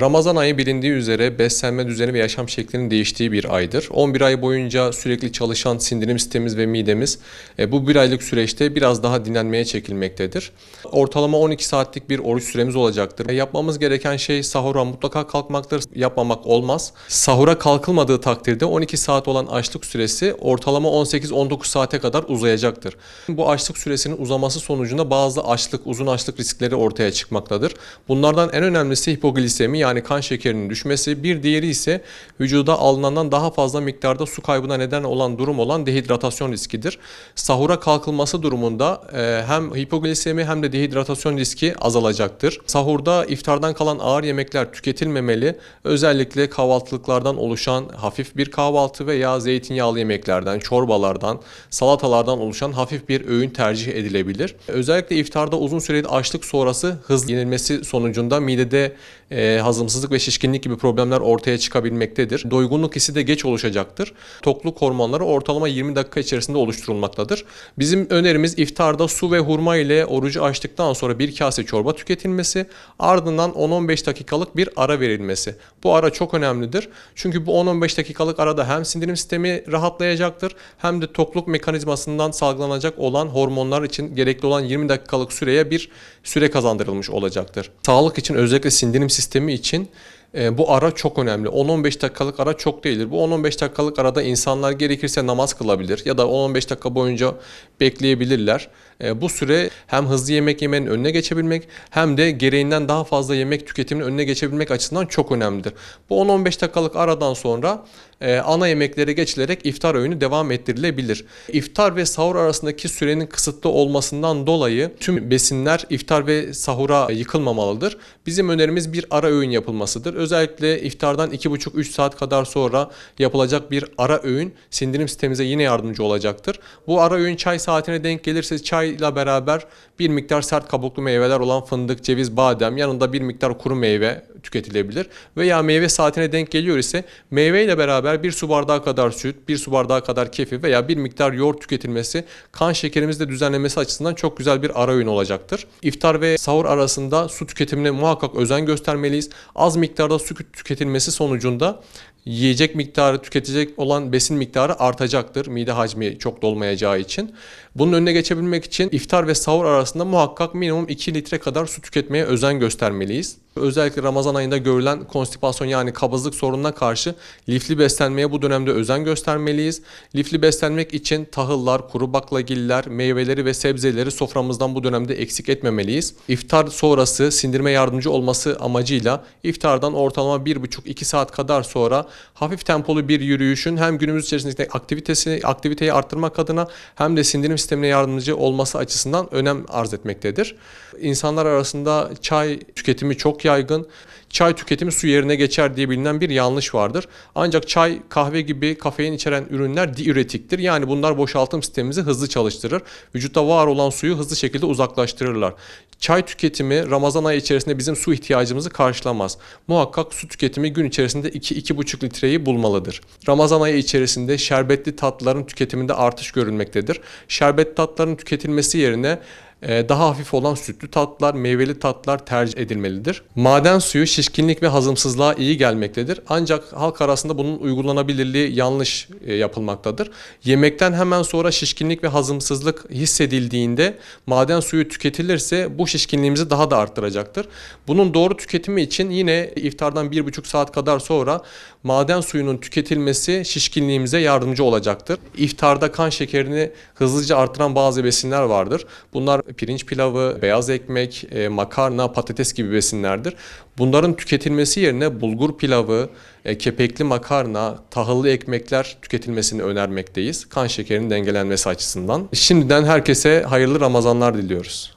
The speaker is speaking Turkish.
Ramazan ayı bilindiği üzere beslenme düzeni ve yaşam şeklinin değiştiği bir aydır. 11 ay boyunca sürekli çalışan sindirim sistemimiz ve midemiz bu bir aylık süreçte biraz daha dinlenmeye çekilmektedir. Ortalama 12 saatlik bir oruç süremiz olacaktır. Yapmamız gereken şey sahura mutlaka kalkmaktır. Yapmamak olmaz. Sahura kalkılmadığı takdirde 12 saat olan açlık süresi ortalama 18-19 saate kadar uzayacaktır. Bu açlık süresinin uzaması sonucunda bazı uzun açlık riskleri ortaya çıkmaktadır. Bunlardan en önemlisi hipoglisemi, yani kan şekerinin düşmesi. Bir diğeri ise vücuda alınandan daha fazla miktarda su kaybına neden olan durum olan dehidratasyon riskidir. Sahura kalkılması durumunda hem hipoglisemi hem de dehidratasyon riski azalacaktır. Sahurda iftardan kalan ağır yemekler tüketilmemeli. Özellikle kahvaltılıklardan oluşan hafif bir kahvaltı veya zeytinyağlı yemeklerden, çorbalardan, salatalardan oluşan hafif bir öğün tercih edilebilir. Özellikle iftarda uzun süreli açlık sonrası hızlı yenilmesi sonucunda midede hazımsızlık ve şişkinlik gibi problemler ortaya çıkabilmektedir. Doygunluk hissi de geç oluşacaktır. Tokluk hormonları ortalama 20 dakika içerisinde oluşturulmaktadır. Bizim önerimiz iftarda su ve hurma ile orucu açtıktan sonra bir kase çorba tüketilmesi, ardından 10-15 dakikalık bir ara verilmesi. Bu ara çok önemlidir. Çünkü bu 10-15 dakikalık arada hem sindirim sistemi rahatlayacaktır hem de tokluk mekanizmasından salgılanacak olan hormonlar için gerekli olan 20 dakikalık süreye bir süre kazandırılmış olacaktır. Sağlık için, özellikle sindirim sistemi için bu ara çok önemli. 10-15 dakikalık ara çok değildir. Bu 10-15 dakikalık arada insanlar gerekirse namaz kılabilir ya da 10-15 dakika boyunca bekleyebilirler. Bu süre hem hızlı yemek yemenin önüne geçebilmek hem de gereğinden daha fazla yemek tüketiminin önüne geçebilmek açısından çok önemlidir. Bu 10-15 dakikalık aradan sonra ana yemeklere geçilerek iftar öğünü devam ettirilebilir. İftar ve sahur arasındaki sürenin kısıtlı olmasından dolayı tüm besinler iftar ve sahura yıkılmamalıdır. Bizim önerimiz bir ara öğün yapılmasıdır. Özellikle iftardan 2,5-3 saat kadar sonra yapılacak bir ara öğün sindirim sistemimize yine yardımcı olacaktır. Bu ara öğün çay saatine denk gelirse çayla beraber bir miktar sert kabuklu meyveler olan fındık, ceviz, badem, yanında bir miktar kuru meyve tüketilebilir. Veya meyve saatine denk geliyor ise meyve ile beraber 1 su bardağı kadar süt, 1 su bardağı kadar kefir veya bir miktar yoğurt tüketilmesi kan şekerimizi de düzenlemesi açısından çok güzel bir ara öğün olacaktır. İftar ve sahur arasında su tüketimine muhakkak özen göstermeliyiz. Az miktarda su tüketilmesi sonucunda yiyecek miktarı, tüketecek olan besin miktarı artacaktır. Mide hacmi çok dolmayacağı için. Bunun önüne geçebilmek için iftar ve sahur arasında muhakkak minimum 2 litre kadar su tüketmeye özen göstermeliyiz. Özellikle Ramazan ayında görülen konstipasyon, yani kabızlık sorununa karşı lifli beslenmeye bu dönemde özen göstermeliyiz. Lifli beslenmek için tahıllar, kuru baklagiller, meyveleri ve sebzeleri soframızdan bu dönemde eksik etmemeliyiz. İftar sonrası sindirime yardımcı olması amacıyla iftardan ortalama 1,5-2 saat kadar sonra hafif tempolu bir yürüyüşün hem günümüz içerisindeki aktiviteyi arttırmak adına hem de sindirim sistemine yardımcı olması açısından önem arz etmektedir. İnsanlar arasında çay tüketimi çok yaygın. Çay tüketimi su yerine geçer diye bilinen bir yanlış vardır. Ancak çay, kahve gibi kafein içeren ürünler diüretiktir. Yani bunlar boşaltım sistemimizi hızlı çalıştırır. Vücutta var olan suyu hızlı şekilde uzaklaştırırlar. Çay tüketimi Ramazan ayı içerisinde bizim su ihtiyacımızı karşılamaz. Muhakkak su tüketimi gün içerisinde 2-2,5 litreyi bulmalıdır. Ramazan ayı içerisinde şerbetli tatlıların tüketiminde artış görülmektedir. Şerbetli tatlıların tüketilmesi yerine daha hafif olan sütlü tatlılar, meyveli tatlılar tercih edilmelidir. Maden suyu şişkinlik ve hazımsızlığa iyi gelmektedir. Ancak halk arasında bunun uygulanabilirliği yanlış yapılmaktadır. Yemekten hemen sonra şişkinlik ve hazımsızlık hissedildiğinde maden suyu tüketilirse bu şişkinliğimizi daha da arttıracaktır. Bunun doğru tüketimi için yine iftardan 1,5 saat kadar sonra maden suyunun tüketilmesi şişkinliğimize yardımcı olacaktır. İftarda kan şekerini hızlıca artıran bazı besinler vardır. Bunlar pirinç pilavı, beyaz ekmek, makarna, patates gibi besinlerdir. Bunların tüketilmesi yerine bulgur pilavı, kepekli makarna, tahıllı ekmekler tüketilmesini önermekteyiz. Kan şekerinin dengelenmesi açısından. Şimdiden herkese hayırlı Ramazanlar diliyoruz.